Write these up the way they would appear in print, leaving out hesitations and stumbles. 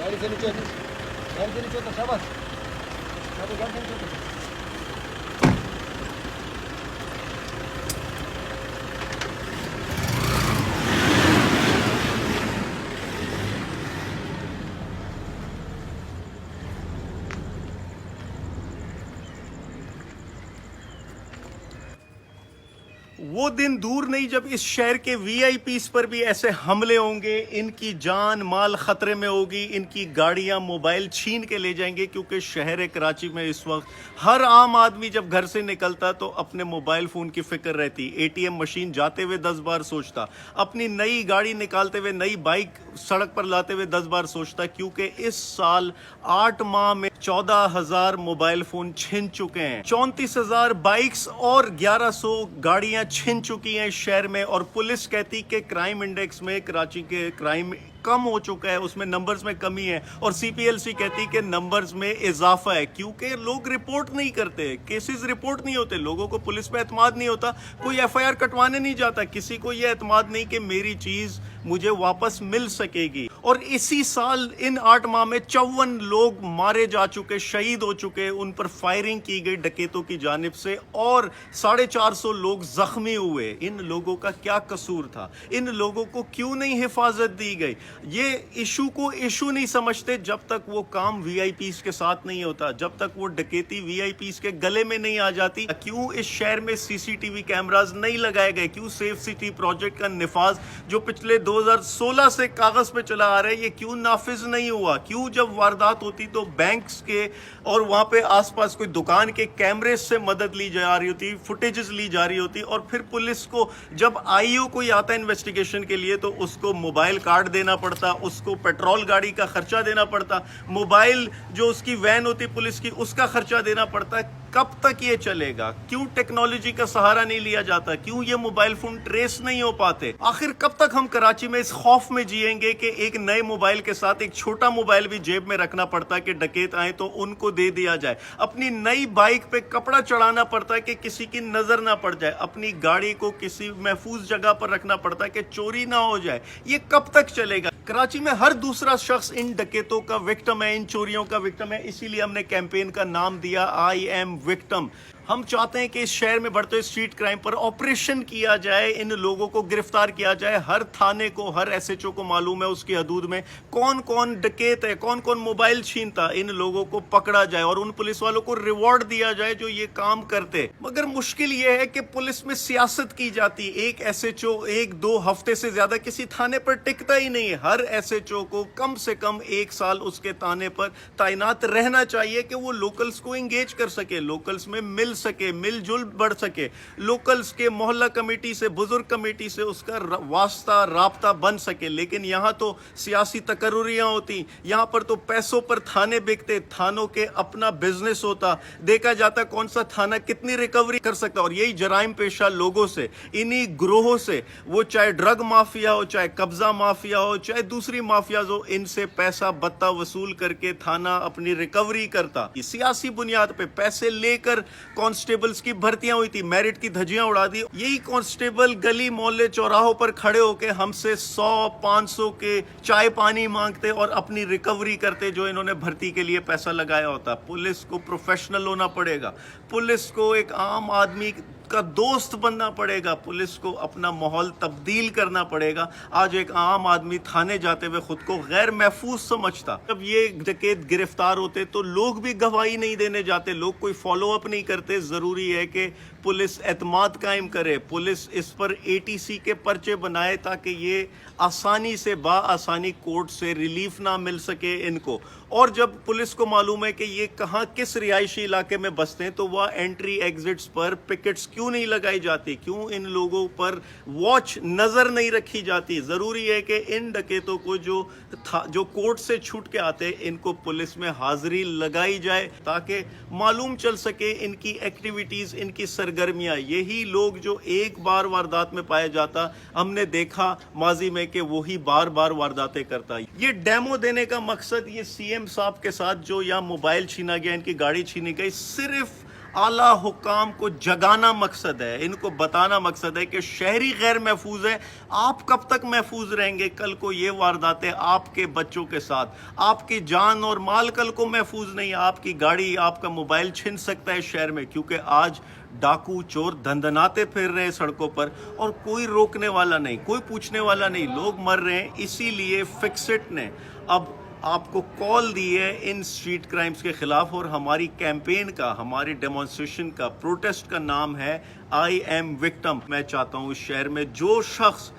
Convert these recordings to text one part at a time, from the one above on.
गाड़ी से नीचे गाड़ी से नीचे उतर शाबाश शाबाश गाड़ी से नीचे उतर वो दिन दूर नहीं जब इस शहर के वीआईपीस पर भी ऐसे हमले होंगे, इनकी जान माल खतरे में होगी, इनकी गाड़ियां मोबाइल छीन के ले जाएंगे, क्योंकि शहर कराची में इस वक्त हर आम आदमी जब घर से निकलता तो अपने मोबाइल फ़ोन की फ़िक्र रहती। एटीएम मशीन जाते हुए 10 बार सोचता, अपनी नई गाड़ी निकालते हुए, नई बाइक सड़क पर लाते हुए 10 बार सोचता, क्योंकि इस साल 8 माह में 14,000 मोबाइल फ़ोन छिन चुके हैं, 34,000 बाइक्स और 1100 गाड़ियां छिन चुकी हैं शहर में। और पुलिस कहती कि क्राइम इंडेक्स में कराची के क्राइम कम हो चुका है, उसमें नंबर्स में कमी है, और सीपीएलसी कहती कि नंबर्स में इजाफा है, क्योंकि लोग रिपोर्ट नहीं करते, केसेस रिपोर्ट नहीं होते, लोगों को पुलिस पे एतमाद नहीं होता, कोई एफआईआर कटवाने नहीं जाता, किसी को ये एतमाद नहीं कि मेरी चीज मुझे वापस मिल सकेगी। और इसी साल इन 8 माह में 54 लोग मारे जा चुके, शहीद हो चुके, उन पर फायरिंग की गई डकैतों की जानिब से, और 450 लोग जख्मी हुए। इन लोगों का क्या कसूर था? इन लोगों को क्यों नहीं हिफाजत दी गई? ये इशू को इशू नहीं समझते जब तक वो काम वीआईपीस के साथ नहीं होता, जब तक वो डकैती वीआईपीस के गले में नहीं आ जाती। क्यों इस शहर में सीसीटीवी कैमरास नहीं लगाए गए? क्यों सेफ सिटी प्रोजेक्ट का निफाज जो पिछले 2016 से कागज पे चला आ रहा है, ये क्यों नाफिज नहीं हुआ? क्यों जब वारदात होती तो बैंक्स के और वहां पे आसपास कोई दुकान के कैमरे से मदद ली जा रही होती, फुटेजेस ली जा रही होती, और फिर पुलिस को जब आईओ कोई आता है इन्वेस्टिगेशन के लिए तो उसको मोबाइल कार्ड देना पड़ता, उसको पेट्रोल गाड़ी का खर्चा देना पड़ता, मोबाइल जो उसकी वैन होती पुलिस की उसका खर्चा देना पड़ता। कब तक ये चलेगा? क्यों टेक्नोलॉजी का सहारा नहीं लिया जाता? क्यों ये मोबाइल फोन ट्रेस नहीं हो पाते? आखिर कब तक हम कराची में इस खौफ में जिएंगे कि एक नए मोबाइल के साथ एक छोटा मोबाइल भी जेब में रखना पड़ता है कि डकैत आए तो उनको दे दिया जाए, अपनी नई बाइक पे कपड़ा चढ़ाना पड़ता है कि किसी की नजर ना पड़ जाए, अपनी गाड़ी को किसी महफूज जगह पर रखना पड़ता है कि चोरी ना हो जाए। ये कब तक चलेगा? कराची में हर दूसरा शख्स इन डकैतों का विक्टिम है, इन चोरियों का विक्टिम है। इसीलिए हमने कैंपेन का नाम दिया आई एम विक्टिम। हम चाहते हैं कि इस शहर में बढ़ते स्ट्रीट क्राइम पर ऑपरेशन किया जाए, इन लोगों को गिरफ्तार किया जाए। हर थाने को, हर एसएचओ को मालूम है उसकी हदूद में कौन कौन डकैत है, कौन कौन मोबाइल छीनता, इन लोगों को पकड़ा जाए और उन पुलिस वालों को रिवॉर्ड दिया जाए जो ये काम करते। मगर मुश्किल ये है कि पुलिस में सियासत की जाती। एक एसएचओ 1-2 हफ्ते से ज्यादा किसी थाने पर टिकता ही नहीं है। हर एसएचओ को कम से कम 1 साल उसके थाने पर तैनात रहना चाहिए कि वो लोकल्स को इंगेज कर सके, लोकल्स में मिल सके, मिलजुल बढ़ सके, लोकल्स के मोहल्ला कमेटी से, बुजुर्ग कमेटी से उसका वास्ता राब्ता बन सके। लेकिन यहाँ तो सियासी तकर्रुरियाँ होती, यहाँ पर तो पैसों पर थाने बिकते, थानों के अपना बिजनेस होता, देखा जाता कौन सा थाना कितनी रिकवरी कर सकता। और यही जराइम पेशा लोगों से, इन्हीं ग्रोहों से, वो चाहे ड्रग माफिया हो, चाहे कब्जा माफिया हो, चाहे दूसरी माफियाज हो, इनसे पैसा बत्ता वसूल करके थाना अपनी रिकवरी करता। सियासी बुनियाद पे पैसे लेकर कांस्टेबल्स की भर्तियां हुई थी, मेरिट की धज्जियां उड़ा दी। यही कांस्टेबल गली मोहल्ले चौराहों पर खड़े होकर हमसे 100-500 के चाय पानी मांगते और अपनी रिकवरी करते जो इन्होंने भर्ती के लिए पैसा लगाया होता। पुलिस को प्रोफेशनल होना पड़ेगा, पुलिस को एक आम आदमी का दोस्त बनना पड़ेगा, पुलिस को अपना माहौल तब्दील करना पड़ेगा। आज एक आम आदमी थाने जाते हुए खुद को गैर महफूज समझता। जब ये डकैत गिरफ्तार होते तो लोग भी गवाही नहीं देने जाते, लोग कोई फॉलो अप नहीं करते। जरूरी है कि पुलिस एतमाद कायम करे, पुलिस इस पर एटीसी के पर्चे बनाए ताकि ये आसानी से आसानी कोर्ट से रिलीफ ना मिल सके इनको। और जब पुलिस को मालूम है कि ये कहाँ किस रिहायशी इलाके में बसते हैं तो वह एंट्री एग्जिट्स पर पिकेट्स क्यों नहीं लगाई जाती? क्यों इन लोगों पर वॉच नजर नहीं रखी जाती? जरूरी है कि इन डकैतों को जो कोर्ट से छूट के आते इनको पुलिस में हाजिरी लगाई जाए ताकि मालूम चल सके इनकी एक्टिविटीज, इनकी सरगर्मियां। यही लोग जो एक बार वारदात में पाया जाता, हमने देखा माजी में कि वही बार बार वारदातें करता। ये डेमो देने का मकसद ये सीएम साहब के साथ जो यहाँ मोबाइल छीना गया, इनकी गाड़ी छीनी गई, सिर्फ आला हुकाम को जगाना मकसद है, इनको बताना मकसद है कि शहरी गैर महफूज है, आप कब तक महफूज रहेंगे? कल को ये वारदातें आपके बच्चों के साथ, आपकी जान और माल कल को महफूज नहीं है, आपकी गाड़ी, आपका मोबाइल छिन सकता है शहर में, क्योंकि आज डाकू चोर धंधनाते फिर रहे हैं सड़कों पर और कोई रोकने वाला नहीं, कोई पूछने वाला नहीं, लोग मर रहे हैं। इसीलिए फिक्सिट ने अब आपको कॉल दी है इन स्ट्रीट क्राइम्स के खिलाफ, और हमारी कैंपेन का, हमारी डेमोन्स्ट्रेशन का, प्रोटेस्ट का नाम है आई एम विक्टिम। मैं चाहता हूँ इस शहर में जो शख्स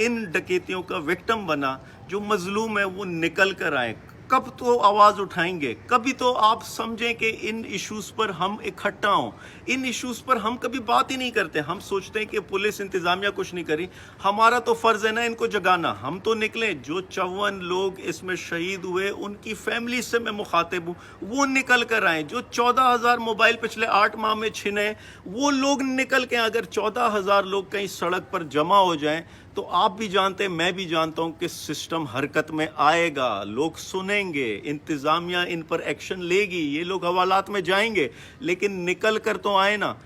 इन डकैतियों का विक्टिम बना, जो मजलूम है, वो निकल कर आए। कब तो आवाज़ उठाएंगे, कभी तो आप समझें कि इन इश्यूज़ पर हम इकट्ठा हों। इन इश्यूज़ पर हम कभी बात ही नहीं करते, हम सोचते हैं कि पुलिस इंतज़ामिया कुछ नहीं करी। हमारा तो फ़र्ज़ है ना इनको जगाना, हम तो निकलें। जो 54 लोग इसमें शहीद हुए, उनकी फैमिली से मैं मुखातिब हूँ, वो निकल कर आएँ। जो 14,000 मोबाइल पिछले 8 माह में छिने, वो लोग निकल के, अगर 14,000 लोग कहीं सड़क पर जमा हो जाएं, तो आप भी जानते हैं, मैं भी जानता हूं कि सिस्टम हरकत में आएगा, लोग सुनेंगे, इंतजामिया इन पर एक्शन लेगी, ये लोग हवालात में जाएंगे, लेकिन निकल कर तो आए ना।